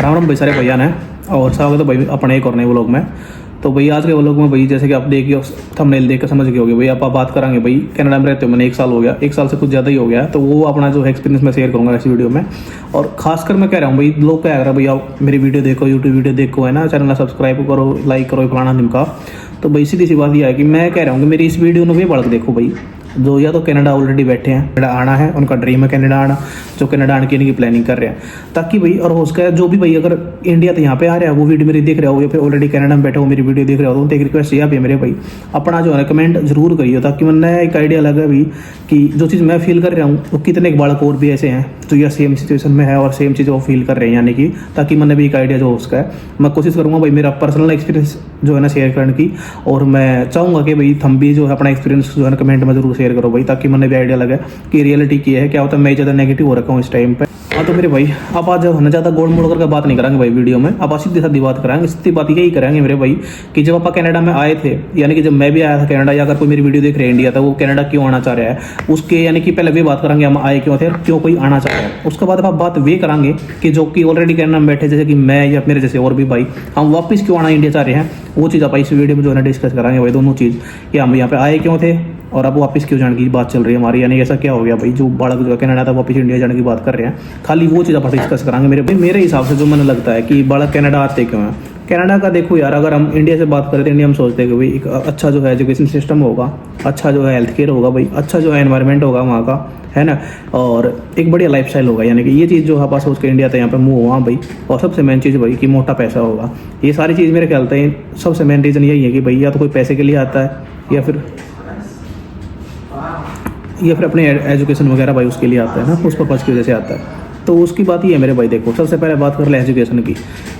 राम राम भाई सारे भैया ने और स्वागत है भाई अपने एक और नए व्लॉग में। तो भाई आज के व्लॉग में भाई जैसे कि आप देखिए थंबनेल देख कर समझ गए होगे भाई आप बात करेंगे भाई कनाडा में रहते हो मैंने 1 साल हो गया, 1 साल से कुछ ज़्यादा ही हो गया। तो वो अपना जो एक्सपीरियंस मैं शेयर करूँगा इस वीडियो में। और खासकर मैं कह रहा हूँ भाई लोग क्या कह रहा है भाई आप मेरी वीडियो देखो, यूट्यूब वीडियो देखो है ना, चैनल सब्सक्राइब करो, लाइक करो, फलाना ढिमका। तो भाई सीधी सी बात यह है कि मैं कह रहा हूँ कि मेरी इस वीडियो में भी बढ़ देखो भाई जो या तो कनाडा ऑलरेडी बैठे हैं, कनाडा आना है, उनका ड्रीम है कनाडा आना, जो कनाडा आने की इनकी प्लानिंग कर रहे हैं, ताकि भाई और हो सका जो भी भाई अगर इंडिया तो यहाँ पे आ रहा है वो वीडियो मेरी देख रहा हो या फिर ऑलरेडी कनाडा में बैठे हो मेरी वीडियो देख रहा हो, तो उनसे एक रिक्वेस्ट यह भी है मेरे भाई अपना जो है कमेंट जरूर करिए, ताकि मैंने एक आइडिया लगा भाई कि जो चीज़ मैं फील कर रहा हूँ वो कितने एक बालक और भी ऐसे हैं जो यह सेम सिचुएशन में है और सेम चीज़ वो फील कर रहे हैं, यानी कि ताकि मैंने भी एक आइडिया जो उसका है मैं कोशिश करूँगा भाई मेरा पर्सनल एक्सपीरियंस जो है ना शेयर करने की। और मैं चाहूँगा कि भाई थम भी जो है अपना एक्सपीरियंस जो है ना कमेंट में जरूर शेयर करो भाई, ताकि मैंने भी आइडिया लगा कि रियलिटी क्या है, क्या होता है मैं ज़्यादा नेगेटिव हो रखा हूँ इस टाइम पे। हाँ तो मेरे भाई आप आज है ना ज़्यादा गोल मोड़ करके बात नहीं करेंगे भाई वीडियो में, आप सीधी सादी बात करेंगे। सीधी बात यही करेंगे मेरे भाई कि जब आप कनाडा में आए थे, यानी कि जब मैं भी आया था कनाडा, या अगर कोई मेरी वीडियो देख रहे हैं इंडिया तो वो कनाडा क्यों आना चाह रहा है उसके, यानी कि पहले भी बात करेंगे हम आए क्यों थे और क्यों कोई आना चाह रहा है। उसके बाद आप बात वे करेंगे कि जो कि ऑलरेडी कनाडा में बैठे जैसे कि मैं या मेरे जैसे और भी भाई हम वापस क्यों आना इंडिया चाह रहे हैं, वो चीज़ आप इस वीडियो में जो है ना डिस्कस करेंगे भाई दोनों चीज़ कि हम यहाँ पे आए क्यों थे और अब वापस क्यों जाने की बात चल रही है हमारी, यानी ऐसा क्या हो गया भाई जो बालक जो कनाडा था वापस इंडिया जाने की बात कर रहे हैं। खाली वो चीज़ आप डिस्कस करेंगे मेरे भाई। मेरे हिसाब से जो मैंने लगता है कि बालक कनाडा आते क्यों हैं। कनाडा का देखो यार, अगर हम इंडिया से बात करें तो इंडिया हम सोचते हैं कि भाई एक अच्छा जो है एजुकेशन सिस्टम होगा, अच्छा जो है हेल्थ केयर होगा भाई, अच्छा जो है एनवायरनमेंट होगा वहाँ का, है ना, और एक बढ़िया लाइफस्टाइल होगा, यानी कि ये चीज़ जो है पास सोच के इंडिया था यहाँ पे मूव हुआ भाई। और सबसे मेन चीज़ भाई कि मोटा पैसा होगा, ये सारी चीज़ मेरे ख्याल से सबसे मेन रीज़न यही है कि भाई या तो कोई पैसे के लिए आता है या फिर अपने एजुकेशन वगैरह भाई उसके लिए आता है ना, उस पर्पज़ की वजह से आता है। तो उसकी बात ये है मेरे भाई, देखो सबसे पहले बात कर ले एजुकेशन की।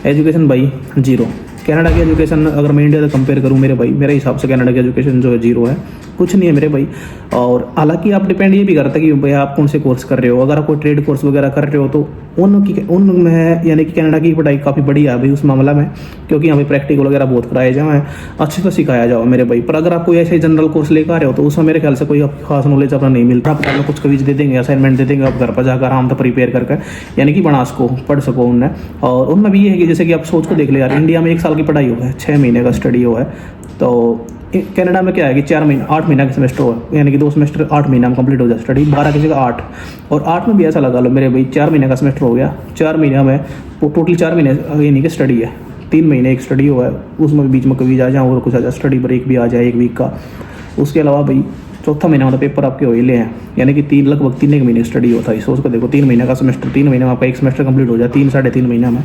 एजुकेशन भाई जीरो, कनाडा की एजुकेशन अगर मैं इंडिया से कंपेयर करूँ मेरे भाई, मेरे हिसाब से कनाडा की एजुकेशन जो है जीरो है, कुछ नहीं है मेरे भाई। और हालांकि आप डिपेंड ये भी करता है कि भाई आप कौन से कोर्स कर रहे हो, अगर आप कोई ट्रेड कोर्स वगैरह कर रहे हो तो उनमें यानी कि कनाडा की पढ़ाई काफ़ी बढ़िया है भाई उस मामला में, क्योंकि यहाँ पे प्रैक्टिकल वगैरह बहुत कराए जाए, अच्छे से सिखाया जाओ मेरे भाई। पर अगर आप कोई ऐसे जनरल कोर्स लेकर आ रहे हो तो उसमें मेरे ख्याल से कोई खास नॉलेज अपना नहीं मिलता। आप कुछ क्विज दे देंगे, असाइनमेंट दे देंगे, आप घर पर जाकर आराम से प्रिपेयर करके यानी कि बना सको, पढ़ सको उनने। और उनमें भी ये है कि जैसे कि आप सोच को देख ले यार, इंडिया में 1 साल की पढ़ाई हो है, 6 महीने का स्टडी हो है, तो कनाडा में क्या है कि 4 महीने 8 महीना का सेमेस्टर हो, यानी कि 2 सेमेस्टर 8 महीना में कंप्लीट हो जाए स्टडी, 12 किसी का 8, और 8 में भी ऐसा लगा लो मेरे भाई 4 महीने का सेमेस्टर हो गया, 4 महीने में टोटल 4 महीने यानी कि स्टडी है, 3 महीने एक स्टडी हुआ है, उसमें बीच में कभी आ जाए और कुछ आ जाए, स्टडी ब्रेक भी आ जाए 1 वीक का। उसके अलावा भाई चौथा महीना मतलब पेपर आपके हो ही ले हैं, यानी कि लगभग 3 महीने स्टडी होता है। सोच को देखो 3 महीने का सेमेस्टर, 3 महीने में आपका एक सेमेस्टर कंप्लीट हो जाए, 3 साढ़े 3 महीने में,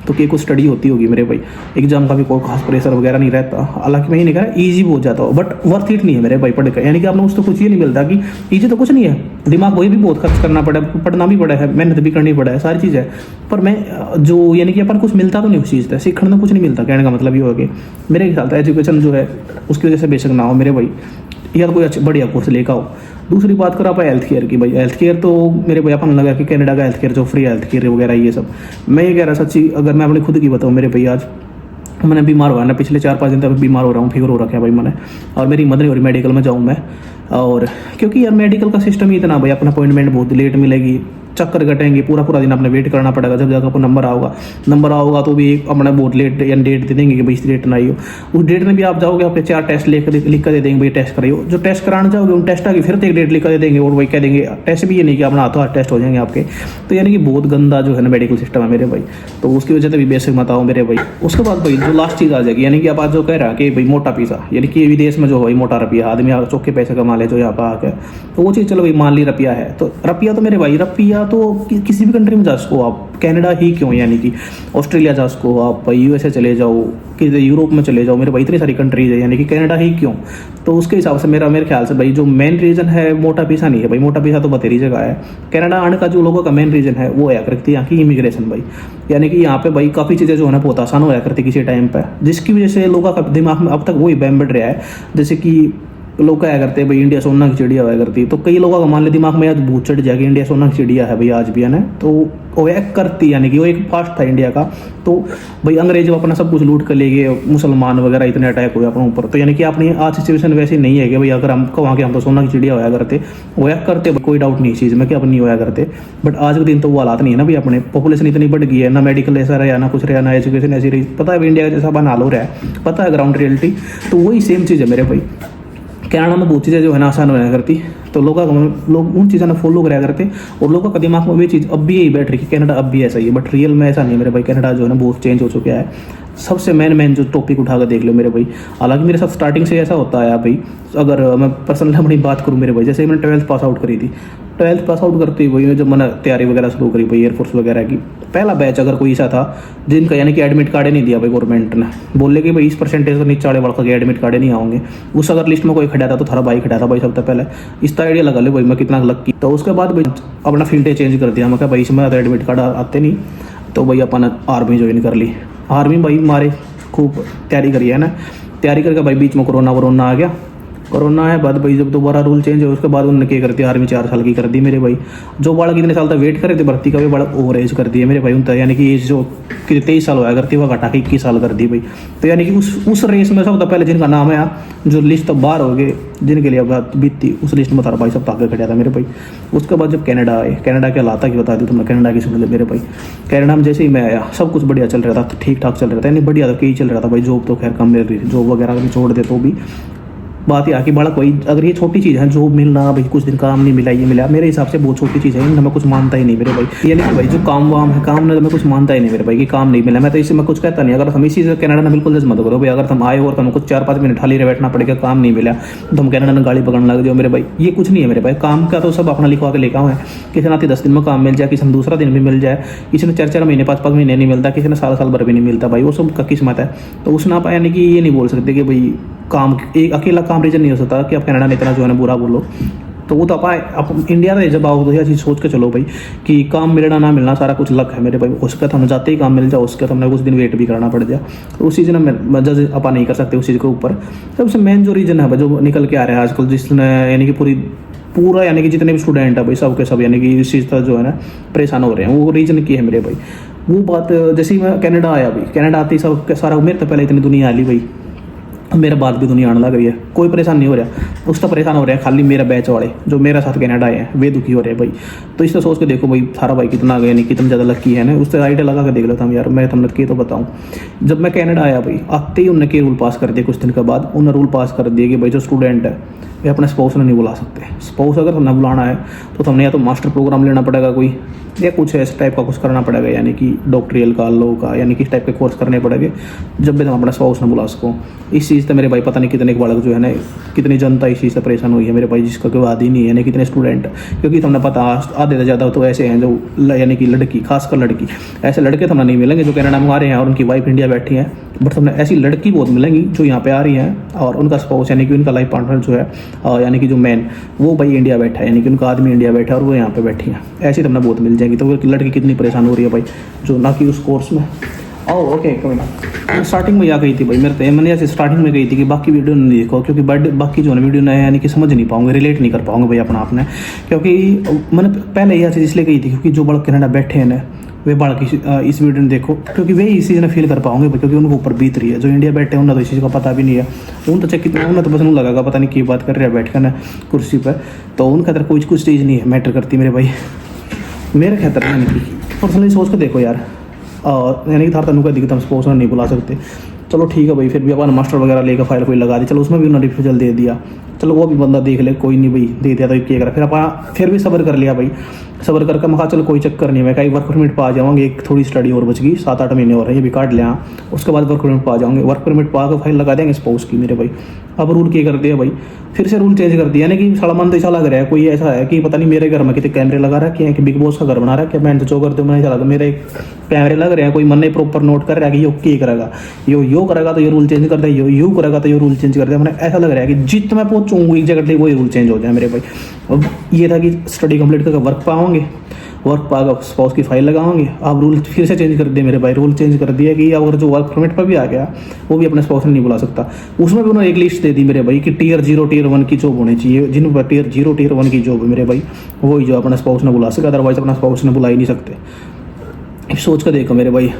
तो क्या कुछ स्टडी होती होगी मेरे भाई। एग्जाम का भी कोई खास प्रेशर वगैरह नहीं रहता, हालांकि मैं ये नहीं कह रहा ईजी हो जाता हो, बट वर्थ इट नहीं है मेरे भाई पढ़ कर, यानी कि आपने उसको कुछ ये नहीं मिलता कि ईजी तो कुछ नहीं है, दिमाग वही भी बहुत खर्च करना पड़ा, पढ़ना भी पड़ा है, मेहनत भी करनी पड़ा है, सारी चीज़ है, पर मैं जो यानी कि अपन कुछ मिलता तो नहीं उस चीज़ से, सीखने में कुछ नहीं मिलता। कहने का मतलब ये हो कि मेरे ख्याल से एजुकेशन जो है उसकी वजह से बेशक ना हो मेरे भाई, या तो कोई अच्छा बढ़िया कोर्स लेकर आओ। दूसरी बात करो आप हेल्थ केयर की भाई, हेल्थ केयर तो मेरे भाई अपन लगा कि कनाडा का हेल्थ केयर जो फ्री हेल्थ केयर वगैरह ये सब, मैं ये कह रहा सच्ची अगर मैं अपनी खुद की बताऊँ मेरे भाई, आज मैंने बीमार हुआ ना, पिछले 4-5 दिन तक बीमार हो रहा हूँ, फीवर हो रखा है भाई मैंने, और मेरी मदद नहीं हो रही मेडिकल में जाऊँ मैं, और क्योंकि यार मेडिकल का सिस्टम ही इतना भाई, अपना अपॉइंटमेंट बहुत लेट मिलेगी, चक्कर कटेंगे, पूरा दिन अपने वेट करना पड़ेगा, जब जाकर आपको नंबर आओगा तो भी अपना बहुत लेट या डेट दे देंगे कि भाई इस डेट ना आई हो, उस डेट में भी आप जाओगे आपके 4 टेस्ट लिख कर दे देंगे भाई टेस्ट कराइए, जो टेस्ट कराने जाओगे उन टेस्ट आगे फिर एक डेट लिख कर दे देंगे, और वही कह देंगे टेस्ट भी ये नहीं कि अपना हाथों हाथ टेस्ट हो जाएंगे आपके। तो यानी कि बहुत गंदा जो है ना मेडिकल सिस्टम है मेरे भाई, तो उसकी वजह से भी बेसिक मत आओ मेरे भाई। उसके बाद भाई जो लास्ट चीज़ आ जाएगी, यानी कि आप आज जो कह रहा है कि भाई मोटा पैसा, यानी कि विदेश में जो भाई मोटा रुपया आदमी चौके पैसे कमा ले जो यहाँ पर आके, तो वो चीज़ चलो भाई मान ली रुपया है, तो रुपया तो मेरे भाई रुपया तो किसी भी कंट्री में जा सको आप, कनाडा ही क्यों, यानी कि ऑस्ट्रेलिया जा सको आप, यूएसए चले जाओ, कि यूरोप में चले जाओ मेरे भाई, इतनी सारी कंट्रीज है, यानी कि कनाडा ही क्यों। तो उसके हिसाब से मेरे ख्याल से भाई जो मेन रीज़न है मोटा पैसा नहीं है भाई, मोटा पैसा तो बतेरी जगह है। कनाडा आने का जो लोगों का मेन रीज़न है वो है करती है यहाँ की इमिग्रेशन भाई, यानी कि यहाँ पे भाई काफ़ी चीज़ें जो है ना बहुत आसान होया करती किसी टाइम पर, जिसकी वजह से लोगों का दिमाग में अब तक वही बैम बढ़ रहा है, जैसे कि लोग क्या करते हैं भाई, इंडिया सोना की चिड़िया हुआ करती है, तो कई लोगों का मान ले दिमाग में आज भूत चढ़ जाएगा इंडिया सोना की चिड़िया है भाई आज भी, है ना। तो वो एक करती, यानी कि वो एक फास्ट था इंडिया का। तो भाई अंग्रेज अपना सब कुछ लूट कर ले गए, मुसलमान वगैरह इतने अटैक हुए अपने ऊपर, तो यानी कि अपनी आज सिचुएशन वैसी नहीं है कि भाई अगर हम वहाँ के हम तो सोना की चिड़िया होया करते, वो एक करते, कोई डाउट नहीं इस चीज़ में कि अब नहीं होया करते। बट आज के दिन तो वो हालात नहीं है ना भाई, अपने पॉपुलेशन इतनी बढ़ गई है, ना मेडिकल ऐसा रहा, ना कुछ रहा, ना एजुकेशन ऐसी रही, पता है इंडिया का जैसा बना हाल हो रहा है, पता है ग्राउंड रियलिटी। तो वही सेम चीज़ है मेरे भाई, कनाडा में बहुत चीज़ें जो है ना आसान होया करती, तो लोग उन चीज़ों ने फॉलो कराया करते, और लोगों का दिमाग में भी चीज़ अब भी यही बैठ रही है, कनाडा अब भी ऐसा ही है। बट रियल में ऐसा नहीं है मेरे भाई, कनाडा जो है ना बहुत चेंज हो चुका है। सबसे मेन जो टॉपिक उठा कर देख लो मेरे भाई, हालांकि मेरे साथ स्टार्टिंग से ऐसा होता है भाई, अगर मैं पर्सनली अपनी बात करूँ मेरे भाई, जैसे मैंने 12th पास आउट करी थी, 12th पास आउट करते हुए जब मैंने तैयारी वगैरह शुरू करी भाई एयरफोर्स वगैरह की, पहला बैच अगर कोई ऐसा था जिनका यानी कि एडमिट कार्ड ही नहीं दिया भाई गवर्नमेंट ने, बोले कि भाई इस परसेंटेज से नीचे वाले वर्ग के एडमिट कार्ड नहीं आओगे, उस अगर लिस्ट में कोई खड़ा था तो थारा भाई खड़ा था भाई सबसे पहले, इसका आइडिया लगा ले भाई मैं कितना लकी। तो उसके बाद भाई अपना फील्ड चेंज कर दिया, मैं कहा भाई इसमें तो एडमिट कार्ड आते नहीं, तो भाई अपन आर्मी ज्वाइन कर ली। आर्मी भाई मारे खूब तैयारी करी है ना, तैयारी करके भाई बीच में कोरोना आ गया। कोरोना है बाद भाई जब दोबारा रूल चेंज हुआ उसके बाद उन्होंने क्या कर दिया, आर्मी 4 साल की कर दी मेरे भाई। जो बालक इतने साल तक वेट करे थे भर्ती का, भी बालक ओवर एज कर दिए मेरे भाई उनका, यानी कि एज जो 23 साल होया करती वह घटा के 21 साल कर दी भाई। तो यानी कि उस रेस में सबसे पहले जिनका नाम है जो लिस्ट तो बाहर हो गए, जिनके लिए बात बीतती उस लिस्ट में थारा भाई सब आगे खड़ा था मेरे भाई। उसके बाद जब कनाडा आए, कनाडा के हालात की बता दी तुमने, कनाडा की सुन ले मेरे भाई। कनाडा में जैसे ही मैं आया सब कुछ बढ़िया चल रहा था, ठीक ठाक चल रहा था, यानी बढ़िया था, कहीं चल रहा था भाई। जॉब तो खैर कम मिल रही थी, जॉब वगैरह भी छोड़ दे तो भी बात ये आके बड़ा कोई, अगर ये छोटी चीज़ है जॉब मिलना भाई, कुछ दिन काम नहीं मिला ये मिला, मेरे हिसाब से बहुत छोटी चीज़ है, मैं कुछ मानता ही नहीं मेरे भाई। यानी कि भाई जो काम वाम है, काम ने तो मैं कुछ मानता ही नहीं मेरे भाई कि काम नहीं मिला, मैं तो इससे मैं कुछ कहता नहीं। अगर हम इसी से कनाडा में बिल्कुल जज मत करो भाई, अगर हम आए और हम कुछ 4-5 मिनट खाली रह बैठना पड़ेगा, काम नहीं मिला तो हम कनाडा में गाड़ी पकड़ने लग जाओ मेरे भाई, ये कुछ नहीं है मेरे भाई। काम का तो सब अपना लिखवा के लेकर है, किसी ने 10 दिन में काम मिल जाए, किसी ने दूसरा दिन भी मिल जाए, किसी ने 4-4 महीने 5-5 महीने नहीं मिलता, किसी ने साल भर भी नहीं मिलता भाई, वो सब का किस्मत है। तो उसने आप यानी कि ये नहीं बोल सकते कि भाई काम एक अकेला काम रीजन नहीं हो सकता कि आप कनाडा में इतना जो है ना बुरा बोलो। तो वो तो आप इंडिया में जब आओ तो यह चीज़ सोच के चलो भाई कि काम मिलना ना मिलना सारा कुछ लक है मेरे भाई। उसका तो हमें जाते ही काम मिल जाए, उसका तो हमें कुछ दिन वेट भी करना पड़ जाए, तो उस चीज़ में जज अपा नहीं कर सकते उस चीज़ के ऊपर। सबसे मेन जो रीज़न है भाई जो निकल के आ रहा है आजकल, जिसने यानी कि पूरा यानी कि जितने भी स्टूडेंट है भाई सब के सब यानी कि इस चीज़ का जो है ना परेशान हो रहे हैं, वो रीज़न की है मेरे भाई। वो बात जैसे ही मैं कनाडा आया भाई, कनाडा आते ही सब सारा मेरे तो पहले इतनी दुनिया आली भाई, मेरे बाद भी दुनिया आने लग रही है, कोई परेशान नहीं हो रहा, उसका परेशान हो रहा है खाली मेरा बैच वाले जो मेरे साथ कनाडा आए हैं, वे दुखी हो रहे हैं भाई। तो इससे सोच के देखो भाई थारा भाई कितना गया नहीं, कितना ज़्यादा लकी है ना, उससे आइडिया लगा के देख लेता हूँ यार। मैं तुमने के तो बताऊँ, जब मैं कनाडा आया भाई आते ही उन्होंने के रूल पास कर दिए, कुछ दिन के बाद उन्होंने रूल पास कर दिए कि भाई जो स्टूडेंट है वे अपने स्पाउस ने नहीं बुला सकते। स्पाउस अगर तुमने बुलाना है तो तुमने या तो मास्टर प्रोग्राम लेना पड़ेगा कोई, या कुछ इस टाइप का कुछ करना पड़ेगा, यानी कि डॉक्टरियल का लो का यानी कि इस टाइप के कोर्स करने पड़ेंगे जब भी तुम अपना स्पाउस न बुला सको। इस चीज़ से मेरे भाई पता नहीं कितने बालक जो है ना, कितनी जनता इस चीज़ से परेशान हुई है मेरे भाई, जिसका कोई आदि नहीं है, यानी कितने स्टूडेंट, क्योंकि तुमने पता आधे से ज़्यादा तो ऐसे हैं जो यानी कि लड़की, खासकर लड़की, ऐसे लड़के तुमने नहीं मिलेंगे जो कनाडा में आ रहे हैं और उनकी वाइफ इंडिया बैठी है, बट तुमने ऐसी लड़की बहुत मिलेंगी जो यहाँ पे आ रही हैं और उनका स्पाउस यानी कि उनका लाइफ पार्टनर जो है यानी कि जो मैन वो भाई इंडिया बैठा है, यानी कि उनका आदमी इंडिया बैठा है और वो यहाँ पे बैठी हैं, ऐसी तुमने बहुत मिल जाएंगी। तो वो लड़की कितनी परेशान हो रही है भाई जो ना कि उस कोर्स में। ओके कोई ना, स्टार्टिंग में आ गई थी भाई मेरे तो, मैंने ऐसे स्टार्टिंग में गई थी कि बाकी वीडियो नहीं देखो, क्योंकि बाकी जो है वीडियो नए यानी कि समझ नहीं पाऊंगे, रिलेट नहीं कर पाऊंगे भाई अपना आपने, क्योंकि मैंने पहले यह चीज़ इसलिए कही थी क्योंकि जो बड़ा कनाडा बैठे हैं ना वे बालक इस वीडियो में देखो, क्योंकि वे इस चीज़ ने फील कर पाओगे क्योंकि उनको ऊपर बीत रही है। जो इंडिया बैठे हैं उन्हें तो इस चीज़ का पता भी नहीं है, उन तो चेक उन्हें तो बस उन्हें लगेगा पता नहीं की बात कर रहे हैं बैठ कर ना कुर्सी पर, तो उनके अंदर कुछ चीज़ नहीं है मैटर करती मेरे भाई, मेरे खतर यानी कि पर्सनली सोच के देखो यार, यानी कि थार तनु का दिखता हम स्पोर्ट्स नहीं बुला सकते, चलो ठीक है भाई। फिर भी अपन मास्टर वगैरह लेकर फाइल कोई लगा दी, चलो उसमें भी उन्होंने रिफ्यूजल दे दिया, चलो वो भी बंदा देख ले, कोई नहीं भाई दे दिया तो क्या करा, फिर अपन फिर भी सब्र कर लिया भाई, सब्र करके मैं कहा चलो कोई चक्कर नहीं, मैं कहीं वर्क परमिट पर आ जाऊँगी, एक थोड़ी स्टडी और बच गई, 7-8 महीने और है ये भी काट लिया, उसके बाद वर्क परमिट पर आ जाऊँगे, वर्क परमिट पर आकर फाइल लगा देंगे स्पाउस की मेरे भाई। अब रूल क्या कर दिया भाई, फिर से रूल चेंज कर दिया, यानी कि साला मन तो ऐसा लग रहा है कोई ऐसा है कि पता नहीं मेरे घर में कितने कैमरे लगा रखे हैं कि बिग बॉस का घर बना रहा है क्या, मैं तो चो करते मैंने चला मेरे कैमरे लग रहे हैं, कोई मन नहीं प्रॉपर नोट कर रहा है कि यो क्या करेगा, यो करेगा तो ये रूल चेंज कर दे, यो करेगा तो ये रूल चेंज कर दे, मैंने ऐसा लग रहा है कि जितना मैं पहुंचूंगी एक जगह वही रूल चेंज हो जाए मेरे भाई। अब ये था कि स्टडी कंप्लीट करके वर्क पाओगे, वर्क पास स्पाउस की फाइल लगाओगे, आप रूल फिर से चेंज कर दिए मेरे भाई, रूल चेंज कर दिया कि अगर जो वर्क परमिट पर भी आ गया वो भी अपने स्पाउस ने नहीं बुला सकता। उसमें भी उन्होंने एक लिस्ट दे दी मेरे भाई कि टियर 0 टियर 1 की जॉब होनी चाहिए, जिन पर टियर 0 टियर 1 की जॉब है मेरे भाई वही जो अपना स्पाउस ने बुला सके, अदरवाइज अपना स्पाउस ने बुला ही नहीं सकते। सोच कर देखो मेरे भाई,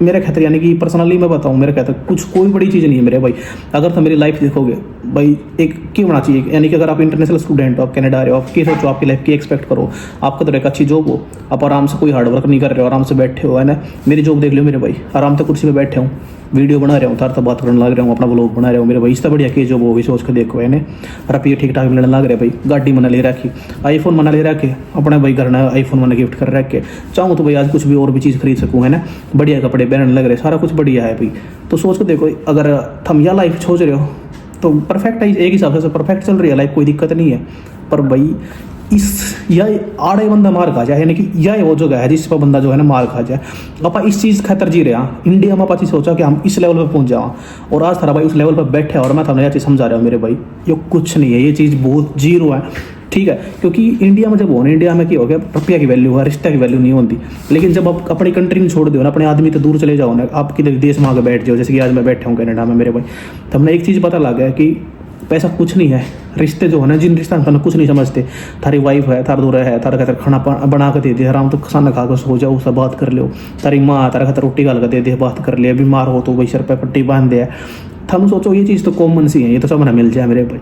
मेरे खातिर यानी कि पर्सनली मैं बताऊं मेरे खातिर कुछ कोई बड़ी चीज़ नहीं है मेरे भाई। अगर तो मेरी लाइफ देखोगे भाई, एक क्यों होना चाहिए, यानी कि अगर आप इंटरनेशनल स्टूडेंट हो, आप कनाडा आ रहे हो, आप क्या सोचो आपकी लाइफ की एक्सपेक्ट करो, आपका तो एक अच्छी जॉब हो, आप आराम से कोई हार्ड वर्क नहीं कर रहे हो, आराम से बैठे हो, है ना। मेरी जॉब देख लो मेरे भाई, आराम से कुर्सी पे बैठे हूँ, वीडियो बना रहा हूँ, तार बात करने लग रहा हूँ, अपना व्लॉग बना रहा हूँ मेरे भाई। इससे बढ़िया की जॉब होगी सोच के देखो, है ना। रुपये ठीक ठाक मिलने लग रहे भाई, गाड़ी मना ले रखी, आईफोन मना ले रखे, अपने भाई घर ना आईफोन मना गिफ्ट कर रखे, चाहूँ तो भाई आज कुछ भी और भी चीज़ खरीद सकूँ, है ना। बढ़िया कपड़े पहनने लग रहे, सारा कुछ बढ़िया है भाई। तो सोच के देखो, अगर हम यह लाइफ सोच रहे हो तो परफेक्ट है, एक हिसाब से परफेक्ट चल रही है लाइफ, कोई दिक्कत नहीं है। पर भाई इस यह आड़े बंदा मार खा जाए, यानी कि यह वो जगह है जिस पर बंदा जो है ना मार खा जाए। आप इस चीज़ खातर जी रहे हैं इंडिया में, आप सोचा कि हम इस लेवल पर पहुंच जाओ, और आज थारा भाई उस लेवल पर बैठे और मैं थाने यह चीज़ समझा रहा हूँ मेरे भाई, ये कुछ नहीं है, ये चीज़ बहुत जीरो है, ठीक है। क्योंकि इंडिया में जब हो ना, इंडिया में क्या हो गया, रुपया की वैल्यू है, रिश्ता की वैल्यू नहीं होती। लेकिन जब आप अपनी कंट्री में छोड़ दो ना, अपने आदमी तो दूर चले जाओ ना, आप किधर देश में आके बैठ जाओ, जैसे कि आज मैं बैठा हूँ कनाडा में मेरे भाई, तो हमने एक चीज़ पता लग गया कि पैसा कुछ नहीं है, रिश्ते जो है ना, जिन रिश्ता हम कुछ नहीं समझते। थारी वाइफ है, थार दूर है, थारा खातर खाना बना के दे दे, आराम तो खाना खा कर सो जाओ, उससे बात कर लो। तारी माँ तारा खातर रोटी गाल कर दे दे, बात कर ले। बीमार हो तो भाई सर पे पट्टी बांध दे। थम सोचो ये चीज़ तो कॉमन सी है, ये तो सब ना मिल जाए मेरे भाई।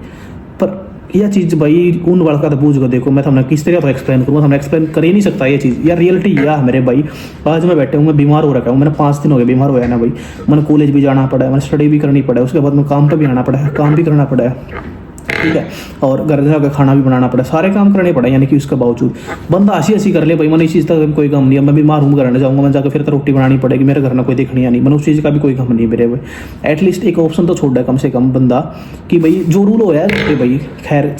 पर यह चीज़ भाई उन वाला का तो पूछ कर देखो, मैं हमने किस तरह तो एक्सप्लेन करूँगा, हमने एक्सप्लेन कर ही नहीं सकता ये चीज़ यार, रियलिटी यह है मेरे भाई। आज मैं बैठे हूँ, मैं बीमार हो रखा हूँ, मैंने 5 दिन हो गए बीमार हुआ है ना भाई। मैंने कॉलेज भी जाना पड़ा है, मैंने स्टडी भी करनी पड़ा है, उसके बाद में काम पर भी आना पड़ा है, काम भी करना पड़ा है, ठीक है। और घर जाकर खाना भी बनाना पड़ा, सारे काम करने पड़े, यानी कि उसके बावजूद बंदा हंसी कर ले भाई, मैंने इस चीज़ का कोई गम नहीं है। मैं बीमार हूँ, घर जाऊँगा, मैं जाकर फिर तो रोटी बनानी पड़ेगी, मेरे घर में कोई देखनी नहीं, मैंने उस चीज़ का भी कोई गम नहीं मेरे भाई। एटलीस्ट एक ऑप्शन तो छोड़ है कम से कम बंदा कि भाई जो रूल हो यार भाई, खैर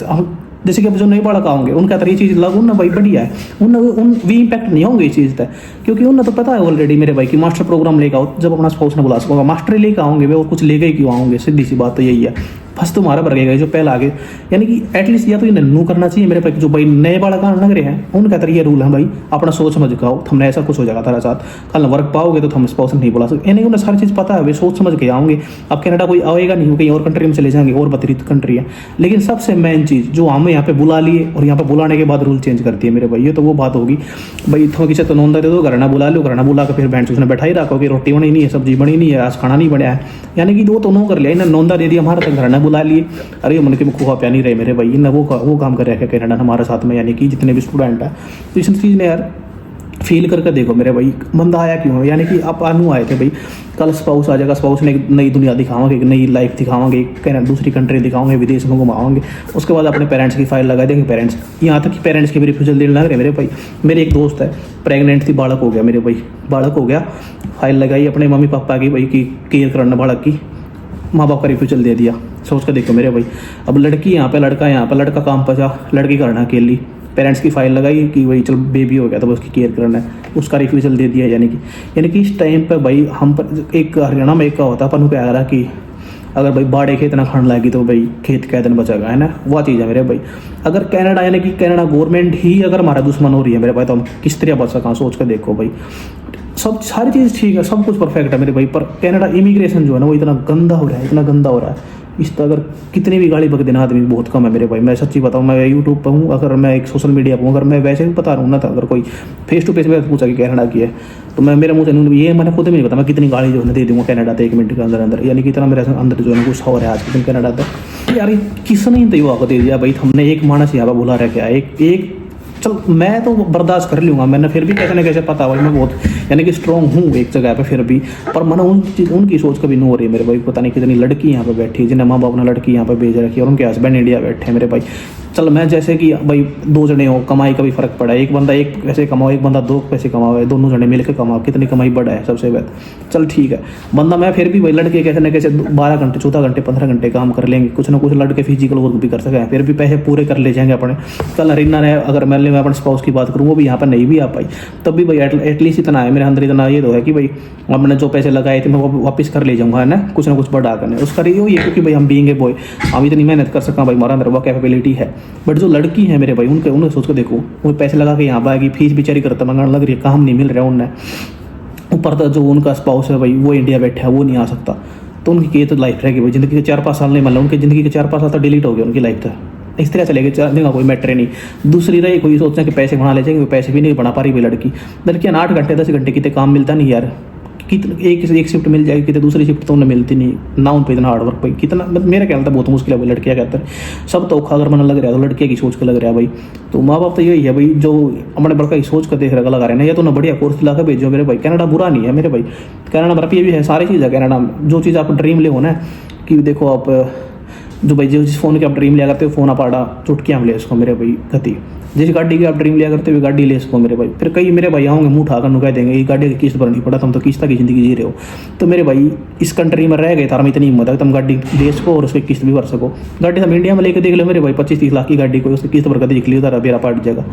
जैसे कि जो नहीं पढ़ा होंगे उनका तो ये चीज़ लागू ना भाई बढ़िया है, उन भी इम्पैक्ट नहीं होंगे इस चीज़ तक, क्योंकि उन्हें तो पता है ऑलरेडी मेरे भाई कि मास्टर प्रोग्राम लेकर आओ, जब अपना स्पाउस ने बुला सकोगा मास्टर ही लेकर आओगे वे, और कुछ लेके ही क्यों आओगे, सीधी सी बात तो यही है। फर्स्ट तुम्हारा भर गएगा जो पहला आगे, यानी कि एटलीस्ट या तो ये नन्नू करना चाहिए मेरे भाई, जो भाई नए बाड़ा काम लग रहे हैं उनका तो ये रूल है भाई, अपना सोच समझ के आओ, हमने ऐसा कुछ हो जाएगा तारा साथ, कल वर्क पाओगे तो हम स्पाउस नहीं बुला सकते, यानी उन्हें सारी चीज़ पता है भाई, सोच समझ के आओगे। अब कनाडा कोई आएगा नहीं, कहीं और कंट्री में चले जाएंगे, और बतरीत कंट्री है। लेकिन सबसे मेन चीज़ जो हमें यहाँ पे बुला लिए और यहाँ पे बुलाने के बाद रूल चेंज करती है मेरे भाई, ये तो वो बात होगी भाई, थोड़ा किसी तो नोंदा दे दो, घर ना बुला लो, घर ना बुला कर फिर बैंड उसने बैठा ही रखो कि रोटी बनी नहीं है, सब्जी बनी नहीं है, आज खाना नहीं बनाया है, यानी कि दो तो नो कर लिया, इन्हें नोंदा दे दिया, हमारे तक घर ना बुला लिए। अरे मन के मुखा प्या नहीं रहे मेरे भाई, इन वो काम कर रहे हैं कनाडा हमारे साथ में, यानी कि जितने भी स्टूडेंट हैं। तो इस चीज़ ने यार फील करके देखो मेरे भाई, बंदा आया क्यों है, यानी कि आप आनू आए थे भाई, कल स्पाउस आ जाएगा, स्पाउस ने एक नई दुनिया दिखावांगे, एक नई लाइफ दिखावांगे, कनाडा दूसरी कंट्री दिखाओगे, विदेश में घुमाओगे, उसके बाद अपने पेरेंट्स की फाइल लगा देंगे। पेरेंट्स यहाँ तक कि पेरेंट्स के भी रिफ्यूजल देने लग रहे मेरे भाई। मेरे एक दोस्त है, प्रेगनेंट थी, बालक हो गया मेरे भाई, बालक हो गया, फाइल लगाई अपने मम्मी पापा की भाई की केयर करना बालक की, माँ बाप का रिफ्यूजल दे दिया। सोच कर देखो मेरे भाई, अब लड़की यहाँ पे, लड़का यहाँ पे, लड़का काम पर जा, लड़की करना अकेली, पेरेंट्स की फाइल लगाई कि भाई चल बेबी हो गया तो उसकी केयर करना है, उसका रिफ्यूजल दे दिया। यानी कि इस टाइम पर भाई हम पर एक हरियाणा में एक का होता अपन को क्या रहा कि अगर भाई बाड़े खेत ना खाने लगी तो भाई खेत कै दिन बचेगा, है ना, वह चीज़ है मेरे भाई। अगर कनाडा यानी कि कनाडा गवर्नमेंट ही अगर हमारा दुश्मन हो रही है मेरे भाई, तो हम किस तरह बच सका, सोच कर देखो भाई। सब सारी चीज़ ठीक है, सब कुछ परफेक्ट है मेरे भाई, पर कनाडा इमिग्रेशन जो है ना वो इतना गंदा हो रहा है, इतना गंदा हो रहा है, इस तो अगर कितनी भी गाली बक देना आदमी बहुत कम है मेरे भाई। मैं सच्ची बताऊँ, मैं यूट्यूब पर हूँ, अगर मैं एक सोशल मीडिया पर हूँ, अगर मैं वैसे भी बता रहा हूँ ना, तो अगर कोई फेस टू फेस में पूछा कि कनाडा की है तो मैं मेरे मुँह से ये मैंने खुद भी नहीं पता मैं कितनी गाली जो है दे दूँगा कनाडा तो 1 मिनट के अंदर अंदर, यानी कि इतना मेरे अंदर जो है गुस्सा हो रहा है आज के दिन कनाडा तक। यार किसने तय दे दिया भाई, हमने एक मानस यहाँ पर बुला रहा क्या, एक चल मैं तो बर्दाश्त कर लूँगा, मैंने फिर भी कैसे न कैसे पता भाई मैं बहुत यानी कि स्ट्रॉन्ग हूँ एक जगह पे, फिर भी पर मैंने उनकी सोच कभी नहीं हो रही मेरे भाई। पता नहीं कितनी लड़की यहाँ पे बैठी है, जिन्हें माँ बाप ने लड़की यहाँ पे भेज रखी है, और उनके हस्बैंड इंडिया बैठे हैं मेरे भाई। चल मैं जैसे कि भाई 2 जने हो, कमाई का भी फर्क पड़ा है, एक बंदा 1 पैसे कमाओ, एक बंदा 2 पैसे कमाओ, दोनों जने मिलकर कमाओ, कितनी कमाई बढ़ा है सबसे बेहतर। चल ठीक है, बंदा मैं फिर भी भाई लड़के कैसे न कैसे 12 घंटे 14 घंटे 15 घंटे काम कर लेंगे, कुछ ना कुछ लड़के फिजिकल वर्क भी कर सकें, फिर भी पैसे पूरे कर ले जाएंगे अपने। कल रीना ने अगर मैं अपने स्पाउस की बात करूँ, वो भी यहाँ पर नहीं भी आ पाई, तब भी भाई एटलीस्ट इतना है मेरे अंदर, इतना ये तो है कि भाई हमने जो पैसे लगाए थे मैं वो वापस कर ले जाऊँगा, है ना, कुछ ना कुछ बढ़ा करने उसका ये है, क्योंकि भाई हम बीइंग ए बॉय हम इतनी मेहनत कर सकें भाई, हमारा अंदर वो कैपेबिलिटी है। बट जो लड़की है मेरे भाई, उनके उन्हें सोच कर देखो, वो पैसे लगा के यहाँ पर आएगी, फीस बेचारी करता मंगाने लग रही है, काम नहीं मिल रहा उन्हें, ऊपर तो जो उनका स्पाउस है भाई वो इंडिया बैठा है, वो नहीं आ सकता, तो उनकी ये तो लाइफ रहेगी भाई, ज़िंदगी के 4-5 साल नहीं, मतलब उनकी ज़िंदगी के 4-5 साल तो डिलीट हो गया उनकी लाइफ तो, इस तरह चलेगी, चलने का कोई मैटर नहीं। दूसरी रही कोई सोचते हैं कि पैसे बना ले जाएंगे, पैसे भी नहीं बना पा रही भाई लड़कियाँ 8 घंटे 10 घंटे कितने काम मिलता नहीं यार, कितना एक शिफ्ट मिल जाएगी, कितने दूसरी शिफ्ट तो उन्हें मिलती नहीं ना, उन पर इतना हार्डवर्क भाई कितना, मतलब मेरा ख्याल था बहुत मुश्किल है भाई, लड़कियाँ कहते हैं सब तो औखा अगर मन लग रहा है तो लड़कियाँ की सोच का लग रहा है भाई। तो माँ बाप तो यही है भाई, जो अपने बड़का की सोच कर देख रहा लगा रहे हैं, या तो ना बढ़िया कोर्स दिला कर भेजो मेरे भाई, कनाडा बुरा नहीं है मेरे भाई, कनाडा मेरा ये भी है, सारी चीज़ है कनाडा में, जो चीज़ आप ड्रीम ले हो ना, कि देखो आप जो भाई जिस फ़ोन के आप ड्रीम लिया करते हो फ़ोन आप आड़ा चुटकियाँ ले इसको मेरे भाई गति, जिस गाड़ी की आप ड्रीम लिया करते हो गाड़ी ले इसको मेरे भाई। फिर कई मेरे भाई आओगे मुँह उठाकर नु कह देंगे ये गाड़ी की किस्त भरनी पड़ा, तुम तो किस्ता की ज़िंदगी जी रहे हो। तो मेरे भाई इस कंट्री में रह गए तारा में इतनी हिम्मत है कि तुम गाड़ी ले सको और उसकी किस्त भी भर सको। गाड़ी तुम इंडिया में लेकर देख लो मेरे भाई, 25-30 लाख की गाड़ी को उसकी किस्त भर कर देख ली, उधर बेरा पाट जाएगा,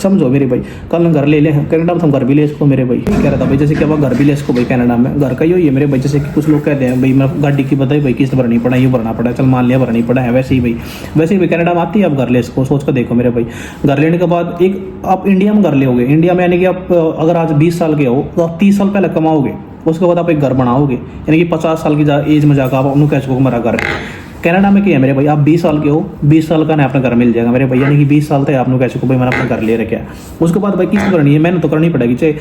समझो मेरे भाई। कल हम घर ले लें कनाडा में, हम घर भी ले इसको मेरे भाई, कह रहा था भाई जैसे कि अब घर भी ले इसको भाई, कनाडा में घर का ही है मेरे भाई। जैसे कि कुछ लोग कहते हैं भाई मैं गाड़ी की बताई भाई किस्त भरनी पड़ा, ये भरना पड़ा, चल मान लिया भरनी पड़ा है, वैसे ही भाई कनाडा में आती है, आप घर ले इसको, सोच कर देखो मेरे भाई। घर लेने के बाद एक आप इंडिया में घर ले, इंडिया में यानी कि आप अगर आज 20 साल के हो तो आप 30 साल पहले कमाओगे, उसके बाद आप एक घर बनाओगे, यानी कि 50 साल की एज में जाकर आप उन्होंने कह सको मेरा घर। कनाडा में क्या है मेरे भाई, आप 20 साल के हो, 20 साल का ना अपना घर मिल जाएगा मेरे भाई, यानी कि 20 साल तक आपने कह सको भाई मैंने अपना घर ले रखा है। उसके बाद भाई किस्त करनी है, मैंने तो करनी पड़ेगी, चाहे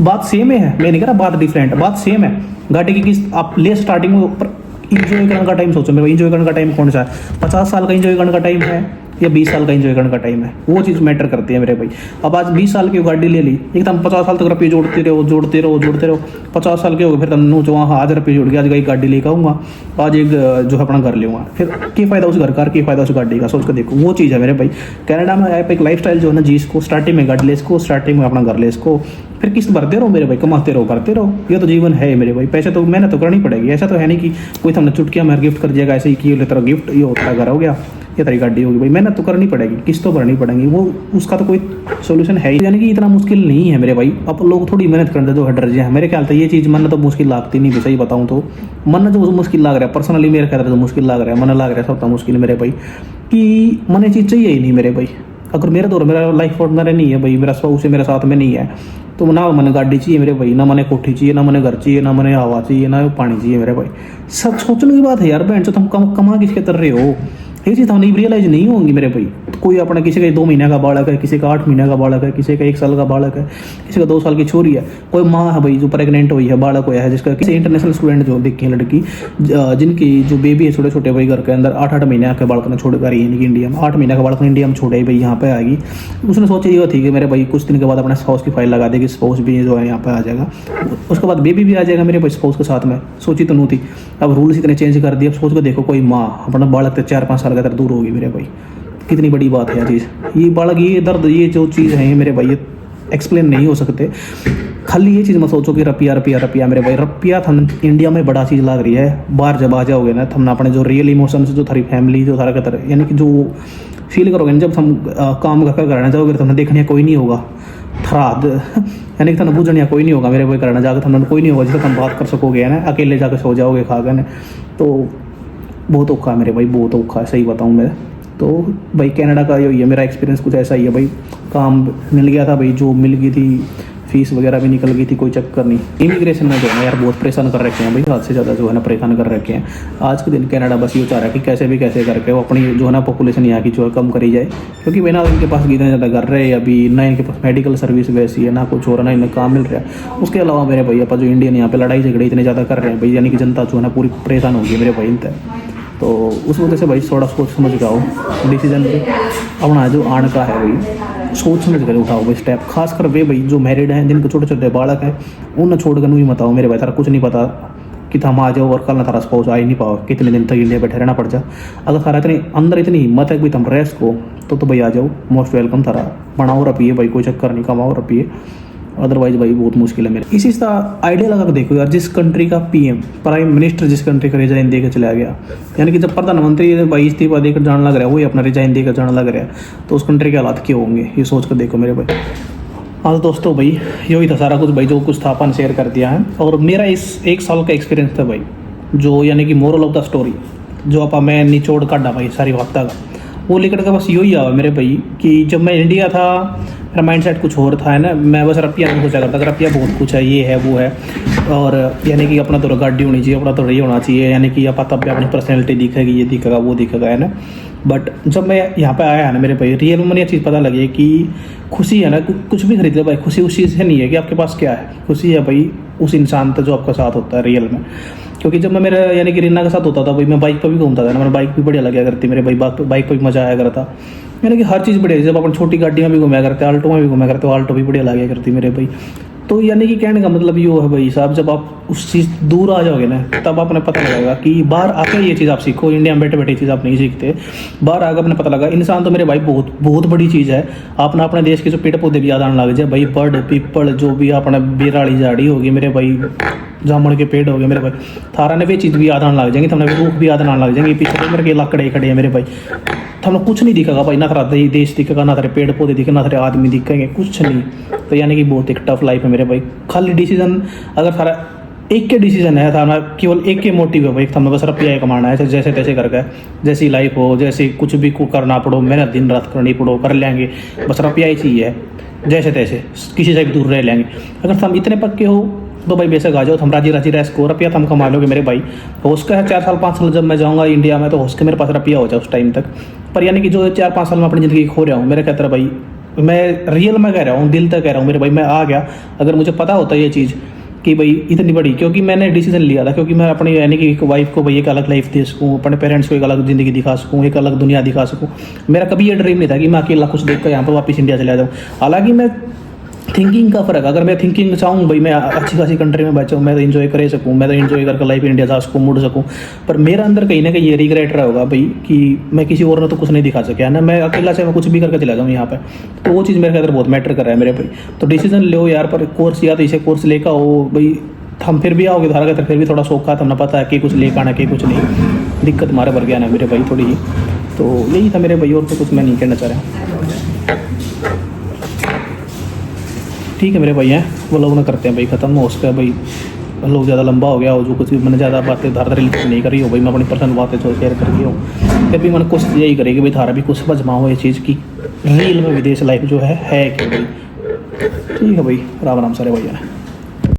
बात सेम है, मैं नहीं कह रहा बात डिफरेंट, बात सेम है। गाड़ी की किस्त आप ले स्टार्टिंग में, इंजॉय करने का टाइम सोचो मेरे भाई, इंजॉय करने का टाइम कौन सा है, 50 साल का इंजॉय करने का टाइम है या 20 साल का इंजॉय करने का टाइम है, वो चीज़ मैटर करती है मेरे भाई। अब आज 20 साल की गाड़ी ले ली, एकदम 50 साल तक रुपये जोड़ते रहो, 50 साल के हो गए, फिर तुम जो वहाँ आज रुपये जोड़ के आज एक गाड़ी लेकर आऊँगा, आज एक जो है अपना घर लूँगा, फिर क्या फ़ायदा उस घर का, क्या फ़ायदा उस गाड़ी का, सोच कर देखो, वो चीज़ है मेरे भाई। कनाडा में आप एक लाइफ स्टाइल जो है ना जी, इसको स्टार्टिंग में गाड़ी ले इसको, स्टार्टिंग में अपना घर ले इसको, फिर किस्त भरते रहो मेरे भाई, कमाते रहो करते रहो, ये तो जीवन है मेरे भाई। पैसे तो मेहनत तो करनी पड़ेगी, ऐसा तो है नहीं कि कोई तुमने चुटकियाँ मार गिफ्ट कर दिया ऐसे ही कि तेरा गिफ्ट ये होता घर हो गया, ये तेरी गाड़ी होगी भाई, मेहनत तो करनी पड़ेगी, किस्त तो भरनी पड़ेंगी, वो उसका तो कोई सोल्यूशन है ही, यानी कि इतना मुश्किल नहीं है मेरे भाई। अब लोग थोड़ी मेहनत करते जो डर जाए, मेरे ख्याल से ये चीज़ मन तो मुश्किल लगती नहीं, सही बताऊँ तो मन जो मुश्किल लग रहा है पर्सनली मेरे ख्याल से मुश्किल लग रहा है, मन लग रहा है सब मुश्किल मेरे भाई, कि मन ये चीज़ चाहिए ही नहीं मेरे भाई। अगर मेरा दौर मेरा लाइफ पार्टनर नहीं है भाई, मेरा स्पाउस मेरे साथ में नहीं है, तो ना मैंने गाड़ी चाहिए मेरे भाई, ना मैंने कोठी चाहिए, ना मैंने घर चाहिए, ना मैंने हवा चाहिए, ना पानी चाहिए मेरे भाई। सब सोचने की बात है यार, बहन से तुम कमा किसके तर रहे हो, ये चीज़ हमें रियलाइज नहीं होंगी मेरे भाई। कोई अपना किसी का 2 महीने का बालक है, किसी का 8 महीने का बालक है, किसी का 1 साल का बालक है, किसी का 2 साल की छोरी है, कोई माँ है भाई जो प्रेग्नेंट हुई है, बालक हुआ है, जिसका किसी इंटरनेशनल स्टूडेंट जो देखी है लड़की, जिनकी जो बेबी है छोटे छोटे भाई घर के अंदर 8-8 महीने के बालक ने छोड़ कर रही है इंडिया में, 8 महीने का बालक ने इंडिया में छोड़े भाई, यहाँ पे आएगी। उसने सोचा ये थी कि मेरे भाई कुछ दिन के बाद अपने स्पाउस की फाइल लगा देगी, स्पाउस भी जो है यहाँ पे आ जाएगा, उसके बाद बेबी भी आ जाएगा मेरे भाई स्पाउस के साथ में। सोची तो नहीं थी, अब रूल्स इतने चेंज कर दिए। अब सोच कर देखो कोई माँ अपना बालक से 4-5 साल का दूर होगी मेरे भाई, कितनी बड़ी बात है यह चीज़, ये बालक ये दर्द ये जो चीज़ है मेरे भाई, ये एक्सप्लेन नहीं हो सकते। खाली ये चीज़ मत सोचो कि रुपया मेरे भाई, रुपया थम इंडिया में बड़ा चीज़ लग रही है, बाहर जब आ जाओगे ना थमने अपने जो रियल इमोशंस जो थारी फैमिली जो थारा का यानी कि जो फील करोगे ना जब हम काम का करना जाओगे, तो हमने देखने कोई नहीं होगा थराद यानी कि तुम बुझनिया कोई नहीं होगा मेरे भाई, करना जाकर तुमने कोई नहीं होगा जिससे तुम बात कर सकोगे ना, अकेले जाकर सो जाओगे खाकर ना, तो बहुत औखा है मेरे भाई, बहुत औखा है, सही बताऊँ मैं तो भाई। कनाडा का यही है मेरा एक्सपीरियंस, कुछ ऐसा ही है भाई। काम मिल गया था भाई, जो मिल गई थी, फीस वगैरह भी निकल गई थी, कोई चक्कर नहीं। इमिग्रेशन में जो है ना यार बहुत परेशान कर रखे हैं भाई, हद से ज़्यादा जो है ना परेशान कर रखे हैं। आज के दिन कनाडा बस ये चाह रहा है कि कैसे भी कैसे करके वो अपनी जो है ना पॉपुलेशन यहाँ की जो है कम करी जाए, क्योंकि बिना इनके पास इतने ज़्यादा घर रहे, अभी ना इनके पास मेडिकल सर्विस वैसी है, ना कुछ हो रहा, ना इन्हें काम मिल रहा है। उसके अलावा मेरे भाई अपन जो इंडियन यहाँ पे लड़ाई झगड़े इतने ज़्यादा कर रहे हैं भाई, यानी कि जनता जो है ना पूरी परेशान होगी मेरे भाई इनसे। तो उस वजह से भाई थोड़ा सोच समझ के आओ डिसीजन अपना जो आने का है भाई, सोच समझ कर उठाओ भाई स्टेप। खासकर वे भाई जो मैरिड हैं, जिनके छोटे छोटे बालक हैं, उन्हें छोड़कर नहीं मत आओ मेरे भाई। तारा कुछ नहीं पता कि तुम आ जाओ और कल ना थारा स्पाउस आ ही नहीं पाओ, कितने दिन तक इंडिया बैठे रहना पड़ जा। अगर थारा इतनी अंदर इतनी हिम्मत है कि तुम रेस्ट को, तो भाई आ जाओ, मोस्ट वेलकम। थारा बनाओ रुपये भाई, कोई चक्कर नहीं, कमाओ रुपये, अदरवाइज भाई बहुत मुश्किल है मेरे। इसी तरह आइडिया लगा कर देखो यार, जिस कंट्री का पीएम प्राइम मिनिस्टर जिस कंट्री का रिजाइन देकर चला गया, यानी कि जब प्रधानमंत्री भाई इस्तीफा देकर जाने लग रहा है, वही अपना रिजाइन देकर जाने लग रहा है, तो उस कंट्री के हालात क्या होंगे ये सोच कर देखो मेरे भाई। हाँ तो दोस्तों भाई यही था सारा कुछ भाई, जो कुछ था अपन शेयर कर दिया है। और मेरा इस 1 साल का एक्सपीरियंस था भाई, जो यानी कि मोरल ऑफ द स्टोरी जो आप मैं निचोड़ काटा भाई सारी वक्त का, वो लेकर के बस यही आवा मेरे भाई कि जब मैं इंडिया था मेरा माइंड सेट कुछ और था है ना, मैं बस रपिया में सोचा करता था, रपिया बहुत कुछ है, ये है वो है, और यानी कि अपना तो गाड़ी होनी चाहिए, अपना तो ये होना चाहिए, यानी कि आप तब भी अपनी पर्सनैलिटी दिखेगी, ये दिखेगा वो दिखेगा है ना। बट जब मैं यहाँ पे आया है ना मेरे भाई, रियल में मुझे ये चीज़ पता लगी कि खुशी है ना, कुछ भी खरीद लो भाई, खुशी उस चीज़ से नहीं है कि आपके पास क्या है, खुशी है भाई उस इंसान का जो आपका साथ होता है रियल में। क्योंकि जब मैं मेरा यानी कि रीना के साथ होता था भाई, मैं बाइक पर भी घूमता था ना, मेरा बाइक भी बढ़िया लगा करती मेरे भाई, बाइक पर भी मजा आया करता, यानी कि हर चीज़ बढ़िया। जब अपन छोटी गाड़ी में भी घूमया करते, आल्टो में भी घूमया करते, आल्टो भी बढ़िया लगा करती मेरे भाई। तो यानी कि कहने का मतलब ये है भाई साहब, जब आप उस चीज़ दूर आ जाओगे ना, तब आपने पता लगेगा कि बाहर आकर ये चीज़ आप सीखो, इंडिया में बैठे बैठे चीज़ आप नहीं सीखते, बाहर आकर अपने पता लगा इंसान तो मेरे भाई बहुत बहुत बड़ी चीज़ है। आपने अपने देश के जो पेड़ पौधे भी याद आने लग जाए भाई, बर्ड पीपल जो भी अपने बेराड़ी झाड़ी होगी मेरे भाई, जामुन के पेड़ हो गए मेरे भाई, थारा ने भी चीज़ भी याद आने लग जाएंगी, तुमने भी रूख भी याद आने लग जाएंगे, पीछे मेरे के लाकड़े खड़े हैं मेरे भाई, तो हमें कुछ नहीं दिखेगा भाई, ना तेरा देश दिखेगा, ना तेरे पेड़ पौधे दिखेगा, ना तेरे आदमी दिखेंगे, कुछ नहीं। तो यानी कि बहुत एक टफ लाइफ है मेरे भाई। खाली डिसीजन अगर सारा एक के डिसीजन है, था केवल एक के मोटिव है भाई, हमें बस रुपया कमाना है, जैसे तैसे करके, जैसी लाइफ हो, जैसे कुछ भी को करना पड़ो, मेहनत दिन रात करनी पड़ो, कर लेंगे, बस रुपया ही चाहिए, जैसे तैसे किसी से भी दूर रह लेंगे। अगर हम इतने पक्के हो तो भाई बेशक आ जाओ, हम राजी राजी रह सको, रुपया हम कमा लोगे मेरे भाई। हो उसका है 4 साल 5 साल जब मैं जाऊँगा इंडिया में, तो हो उसके मेरे पास रुपया हो जाए उस टाइम तक। पर यानी कि जो 4-5 साल में अपनी ज़िंदगी खो रहा हूँ, मेरे कहते हैं भाई, मैं रियल में कह रहा हूँ, दिल तक कह रहा हूँ मेरे भाई, मैं आ गया। अगर मुझे पता होता ये चीज़ कि भाई इतनी बड़ी, क्योंकि मैंने डिसीजन लिया था, क्योंकि मैं अपनी यानी कि एक वाइफ को भाई एक अलग लाइफ दे सकूँ, अपने पेरेंट्स को एक अलग ज़िंदगी दिखा सकूँ, एक अलग दुनिया दिखा सकूँ। मेरा कभी ये ड्रीम नहीं था कि मैं अकेला कुछ देख कर यहाँ पर वापस इंडिया चला जाऊँ। हालांकि मैं थिंकिंग का फ़र्क, अगर मैं थिंकिंग चाहूँ भाई मैं अच्छी खासी कंट्री में बचाऊँ, मैं तो इन्जॉय कर सकूँ, मैं तो इन्जॉय करके लाइफ इंडिया जा सकूँ, मुड़ सकूँ, पर मेरा अंदर कहीं ना कहीं ये रिग्रेट रहा होगा भाई कि मैं किसी और ने तो कुछ नहीं दिखा सका है ना, मैं अकेला से मैं कुछ भी करके चला जाऊँ यहाँ पे। तो वो चीज़ मेरे अंदर बहुत मैटर कर रहा है मेरे भाई। तो डिसीजन लो यार, पर कोर्स या तो इसे कोर्स लेकर हो भाई, हम फिर भी आओगे धारा का, फिर भी थोड़ा शौक था, हमने पता है कि कुछ लेकर आना कि कुछ नहीं, दिक्कत हमारे भर गया ना मेरे भाई थोड़ी ही। तो यही था मेरे भाई, और तो कुछ मैं नहीं कहना चाह रहा। ठीक है मेरे भाई हैं, वो लोग ना करते हैं भाई ख़त्म हो उसका भाई, लोग ज़्यादा लंबा हो गया हो, जो कुछ भी मैंने ज़्यादा बातें धार रिलेटेड नहीं करी हो भाई, मैं अपनी पर्सनल बातें जो शेयर कर रही हूँ, फिर भी मैंने कोशिश यही करेगी भाई धारा भी कुछ समझ ये चीज़ की रियल में विदेश लाइफ जो है कि भाई। ठीक है भाई, राम राम सारे भैया।